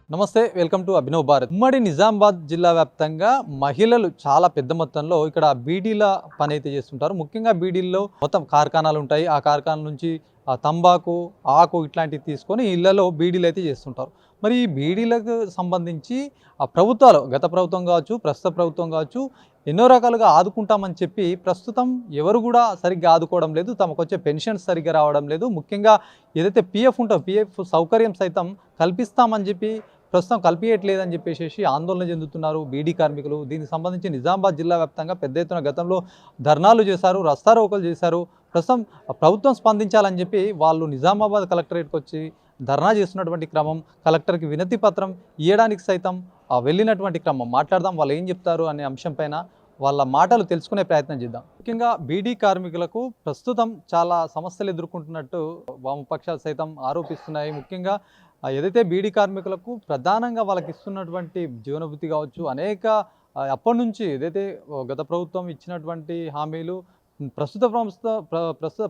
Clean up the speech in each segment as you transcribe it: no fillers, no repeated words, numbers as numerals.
నమస్తే, welcome to Abhinav Bharat. ఉమ్మడి నిజామాబాద్ జిల్లా వ్యాప్తంగా మహిళలు చాలా పెద్ద మొత్తంలో ఇక్కడ బీడీల పని అయితే చేస్తుంటారు. ముఖ్యంగా బీడీల్లో మొత్తం కార్ఖానాలు ఉంటాయి. ఆ కార్ఖానాల నుంచి ఆ తంబాకు, ఆకు ఇట్లాంటివి తీసుకొని ఇళ్లలో బీడీలు అయితే చేస్తుంటారు. మరి ఈ బీడీలకు సంబంధించి ఆ ప్రభుత్వాలు, గత ప్రభుత్వం కావచ్చు, ప్రస్తుత ప్రభుత్వం కావచ్చు, ఎన్నో రకాలుగా ఆదుకుంటామని చెప్పి ప్రస్తుతం ఎవరు కూడా సరిగ్గా ఆదుకోవడం లేదు. తమకు వచ్చే పెన్షన్స్ సరిగ్గా రావడం లేదు. ముఖ్యంగా ఏదైతే పిఎఫ్ ఉంటుందో పిఎఫ్ సౌకర్యం సైతం కల్పిస్తామని చెప్పి ప్రస్తుతం కల్పించట్లేదని చెప్పేసి ఆందోళన చెందుతున్నారు బీడీ కార్మికులు. దీనికి సంబంధించి నిజామాబాద్ జిల్లా వ్యాప్తంగా పెద్ద ఎత్తున గతంలో ధర్నాలు చేశారు, రస్తారోకోలు చేశారు. ప్రస్తుతం ప్రభుత్వం స్పందించాలని చెప్పి వాళ్ళు నిజామాబాద్ కలెక్టరేట్కి వచ్చి ధర్నా చేస్తున్నటువంటి క్రమం, కలెక్టర్కి వినతి పత్రం ఇవ్వడానికి సైతం వెళ్ళినటువంటి క్రమం. మాట్లాడదాం వాళ్ళు ఏం చెప్తారు అనే అంశంపైన వాళ్ళ మాటలు తెలుసుకునే ప్రయత్నం చేద్దాం. ముఖ్యంగా బీడీ కార్మికులకు ప్రస్తుతం చాలా సమస్యలు ఎదుర్కొంటున్నట్టు వామపక్షాలు సైతం ఆరోపిస్తున్నాయి. ముఖ్యంగా ఏదైతే బీడీ కార్మికులకు ప్రధానంగా వాళ్ళకి ఇస్తున్నటువంటి జీవనభృతి కావచ్చు, అనేక అప్పటి నుంచి ఏదైతే గత ప్రభుత్వం ఇచ్చినటువంటి హామీలు, ప్రస్తుత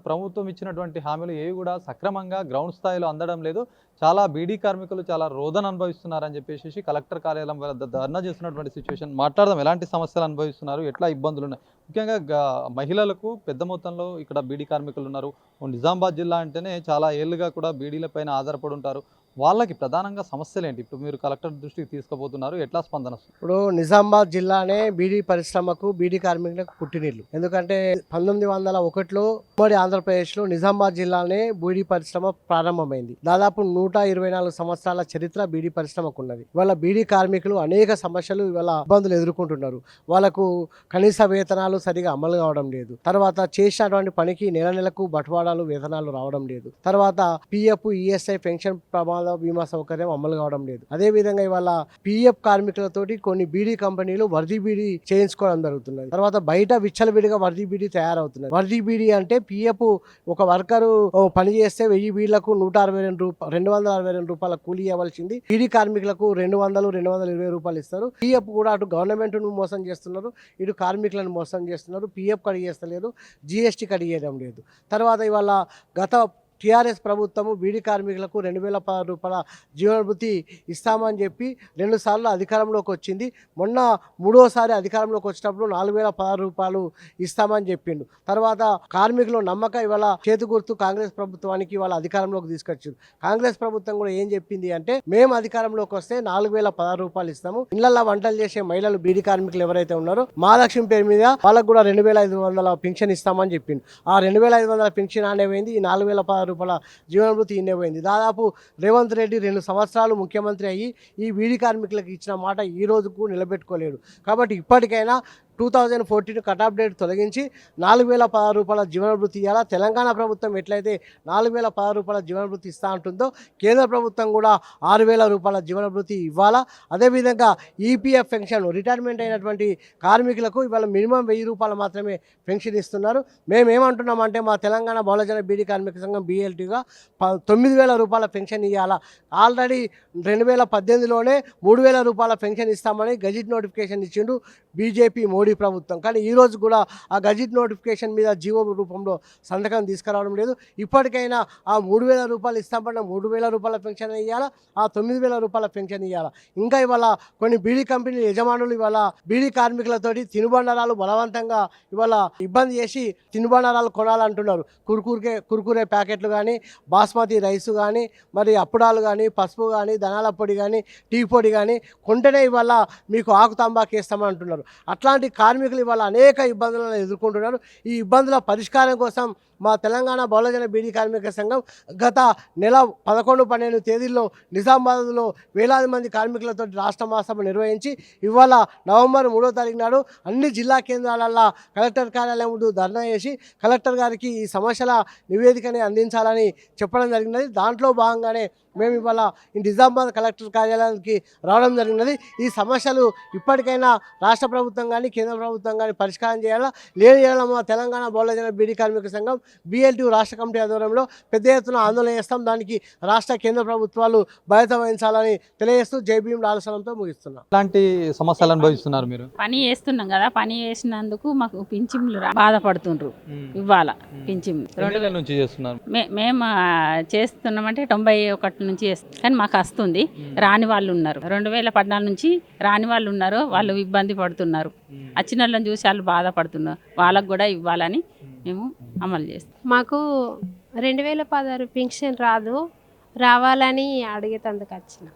ప్రభుత్వం ఇచ్చినటువంటి హామీలు ఏవి కూడా సక్రమంగా గ్రౌండ్ స్థాయిలో అందడం లేదు. చాలా బీడీ కార్మికులు చాలా రోదన అనుభవిస్తున్నారని చెప్పేసి కలెక్టర్ కార్యాలయం వద్ద ధర్నా చేస్తున్నటువంటి సిచ్యువేషన్. మాట్లాడదాం, ఎలాంటి సమస్యలు అనుభవిస్తున్నారు, ఎట్లా ఇబ్బందులు ఉన్నాయి. ముఖ్యంగా మహిళలకు పెద్ద మొత్తంలో ఇక్కడ బీడీ కార్మికులు ఉన్నారు. నిజామాబాద్ జిల్లా అంటేనే చాలా ఏళ్ళుగా కూడా బీడీలపైన ఆధారపడి ఉంటారు. వాళ్ళకి ప్రధానంగా సమస్యలు ఏంటి? ఇప్పుడు మీరు కలెక్టర్ దృష్టికి తీసుకుపోతున్నారు, ఎట్లా స్పందన వస్తుంది? ఇప్పుడు నిజామాబాద్ జిల్లానే బీడీ పరిశ్రమకు, బీడీ కార్మికులకు పుట్టినిల్లు. ఎందుకంటే 1901లో ఉమ్మడి ఆంధ్రప్రదేశ్లో నిజామాబాద్ జిల్లానే బీడీ పరిశ్రమ ప్రారంభమైంది. దాదాపు 124 సంవత్సరాల చరిత్ర బీడీ పరిశ్రమకు ఉన్నది. ఇవాళ బీడీ కార్మికులు అనేక సమస్యలు, ఇవాళ ఇబ్బందులు ఎదుర్కొంటున్నారు. వాళ్ళకు కనీస వేతనాలు సరిగా అమలు కావడం లేదు. తర్వాత చేసినటువంటి పనికి నెలకు బట్వాడాలు, వేతనాలు రావడం లేదు. తర్వాత పిఎఫ్, ఈఎస్ఐ, పెన్షన్, ప్రమాద బీమా సౌకర్యం అమలు కావడం లేదు. అదే విధంగా ఇవాళ పిఎఫ్ కార్మికులతోటి కొన్ని బీడీ కంపెనీలు వర్దీ బీడీ చేయించుకోవడం జరుగుతున్నది. తర్వాత బయట విచ్చలవిడిగా వర్దీ బీడీ తయారవుతున్నది. వర్దీ బీడీ అంటే పిఎఫ్ ఒక వర్కరు పని చేస్తే 1000 బీడీలకు 262 రూపాయల కూలీ ఇవ్వాల్సింది బీడీ కార్మికులకు 220 రూపాయలు ఇస్తారు. పిఎఫ్ కూడా అటు గవర్నమెంట్ ను మోసం చేస్తున్నారు, ఇటు కార్మికులను మోసం చేస్తున్నారు. పిఎఫ్ కడిగేస్తలేదు, జిఎస్టీ కడిగేయడం లేదు. తర్వాత ఇవాళ గత టీఆర్ఎస్ ప్రభుత్వము బీడీ కార్మికులకు 2016 రూపాయల జీవనభృతి ఇస్తామని చెప్పి 2 సార్లు అధికారంలోకి వచ్చింది. మొన్న 3వసారి అధికారంలోకి వచ్చినప్పుడు 4016 రూపాయలు ఇస్తామని చెప్పిండు. తర్వాత కార్మికులు నమ్మక ఇవాళ చేతి గుర్తు కాంగ్రెస్ ప్రభుత్వానికి ఇవాళ అధికారంలోకి తీసుకొచ్చింది. కాంగ్రెస్ ప్రభుత్వం కూడా ఏం చెప్పింది అంటే, మేము అధికారంలోకి వస్తే 4016 రూపాయలు ఇస్తాము. ఇళ్లలో వంటలు చేసే మహిళలు, బీడీ కార్మికులు ఎవరైతే ఉన్నారో మహాలక్ష్మి పేరు మీద వాళ్ళకు కూడా 2500 పెన్షన్ ఇస్తామని చెప్పిండు. ఆ 2500 పెన్షన్ అనేమైంది, ఈ 4016 రూపాయల జీవనభృతి ఇన్నేపోయింది. దాదాపు రేవంత్ రెడ్డి 2 సంవత్సరాలు ముఖ్యమంత్రి అయ్యి ఈ బీడీ కార్మికులకు ఇచ్చిన మాట ఈ రోజుకు నిలబెట్టుకోలేడు. కాబట్టి ఇప్పటికైనా 2014 కటాఫ్ డేట్ తొలగించి 4016 రూపాయల జీవనభృతి ఇవ్వాలా. తెలంగాణ ప్రభుత్వం ఎట్లయితే 4016 రూపాయల జీవనభృతి ఇస్తా ఉంటుందో కేంద్ర ప్రభుత్వం కూడా 6000 రూపాయల జీవనభృతి ఇవ్వాలా. అదేవిధంగా ఈపీఎఫ్ పెన్షన్, రిటైర్మెంట్ అయినటువంటి కార్మికులకు ఇవాళ మినిమం 1000 రూపాయలు మాత్రమే పెన్షన్ ఇస్తున్నారు. మేమేమంటున్నామంటే మా తెలంగాణ బహుళజన బీడీ కార్మిక సంఘం BLTగా 9000 రూపాయల పెన్షన్ ఇవ్వాలా. ఆల్రెడీ 2018లోనే 3000 రూపాయల పెన్షన్ ఇస్తామని గజెట్ నోటిఫికేషన్ ఇచ్చిండు బీజేపీ మోడీ ప్రభుత్వం. కానీ ఈ రోజు కూడా ఆ గజెట్ నోటిఫికేషన్ మీద జీవో రూపంలో సంతకం తీసుకురావడం లేదు. ఇప్పటికైనా ఆ 3000 రూపాయలు ఇస్తామన్న 3000 రూపాయల పెన్షన్ ఇవ్వాలా, ఆ 9000 రూపాయల పెన్షన్ ఇవ్వాలా. ఇంకా ఇవాళ కొన్ని బీడీ కంపెనీల యజమానులు ఇవాళ బీడీ కార్మికులతోటి తినుబండారాలు బలవంతంగా ఇవాళ ఇబ్బంది చేసి తినుబండారాలు కొనాలంటున్నారు. కుర్కురే ప్యాకెట్లు కానీ, బాస్మతి రైస్ కానీ, మరి అప్పుడాలు కానీ, పసుపు కానీ, ధనాల పొడి కానీ, టీ పొడి కానీ కొంటేనే ఇవాళ మీకు ఆకు తంబాకు వేస్తామని అంటున్నారు. అట్లాంటి కార్మికులు ఇవాళ అనేక ఇబ్బందులను ఎదుర్కొంటున్నారు. ఈ ఇబ్బందుల పరిష్కారం కోసం మా తెలంగాణ బహుళజన బీడీ కార్మిక సంఘం గత నెల 11-12 తేదీల్లో నిజామాబాద్లో వేలాది మంది కార్మికులతో రాష్ట్ర మహాసభ నిర్వహించి ఇవాళ నవంబర్ 3వ తారీఖు నాడు అన్ని జిల్లా కేంద్రాలలో కలెక్టర్ కార్యాలయం ముందు ధర్నా చేసి కలెక్టర్ గారికి ఈ సమస్యల నివేదికని అందించాలని చెప్పడం జరిగినది. దాంట్లో భాగంగానే మేము ఇవాళ ఈ నిజామాబాద్ కలెక్టర్ కార్యాలయానికి రావడం జరిగినది. ఈ సమస్యలు ఇప్పటికైనా రాష్ట్ర ప్రభుత్వం కానీ, కేంద్ర ప్రభుత్వం కానీ పరిష్కారం చేయాలా. లేని మా తెలంగాణ బహుళజన బీడీ కార్మిక సంఘం BLT రాష్ట్ర కమిటీ ఆధ్వర్యంలో పెద్ద ఎత్తున ఆందోళన చేస్తాం. దానికి రాష్ట్ర కేంద్ర ప్రభుత్వాలు బాధ్యత వహించాలని తెలియజేస్తూ జై భీమ్ ఆలోచనతో ముగిస్తున్నాం. ఎలాంటి సమస్యలు అనుభవిస్తున్నారు మీరు? పని చేస్తున్నాం కదా, పని చేసినందుకు మాకు పింఛన్లు బాధపడుతుండ్రు. ఇవ్వాలా పింఛన్ 2 నెలల నుంచి చేస్తున్నారు. మేము చేస్తున్నామంటే 91 నుంచి చేస్తాం కానీ మాకు వస్తుంది. రాని వాళ్ళు ఉన్నారు, 2014 నుంచి రాని వాళ్ళు ఉన్నారు. వాళ్ళు ఇబ్బంది పడుతున్నారు. వచ్చిన వాళ్ళని చూసి వాళ్ళు బాధపడుతున్నారు. వాళ్ళకు కూడా ఇవ్వాలని మేము అమలు చేస్తాం. మాకు 2016 పింఛన్ రాదు, రావాలని అడిగేటందుకు వచ్చిన.